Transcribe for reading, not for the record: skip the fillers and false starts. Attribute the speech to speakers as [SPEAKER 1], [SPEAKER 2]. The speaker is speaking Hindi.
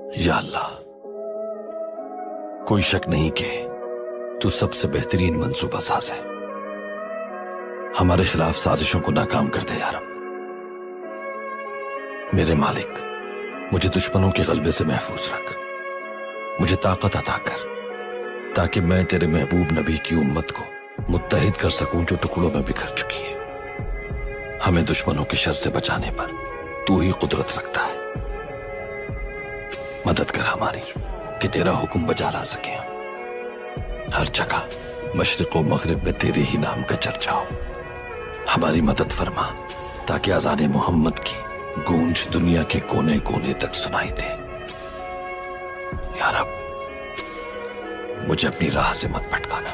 [SPEAKER 1] या अल्लाह, कोई शक नहीं कि तू सबसे बेहतरीन मंसूबा साज है। हमारे खिलाफ साजिशों को नाकाम कर दे यार। मेरे मालिक, मुझे दुश्मनों के गलबे से महफूज रख, मुझे ताकत अता कर ताकि मैं तेरे महबूब नबी की उम्मत को मुत्तहिद कर सकूं जो टुकड़ों में बिखर चुकी है। हमें दुश्मनों के शर से बचाने पर तू ही कुदरत रखता है। मदद कर हमारी कि तेरा हुक्म बजा ला सके। हर जगह मशरिक व मगरिब में तेरे ही नाम का चर्चा हो। हमारी मदद फरमा ताकि अज़ान मोहम्मद की गूंज दुनिया के कोने कोने तक सुनाई दे। या रब, मुझे अपनी राह से मत भटकाना।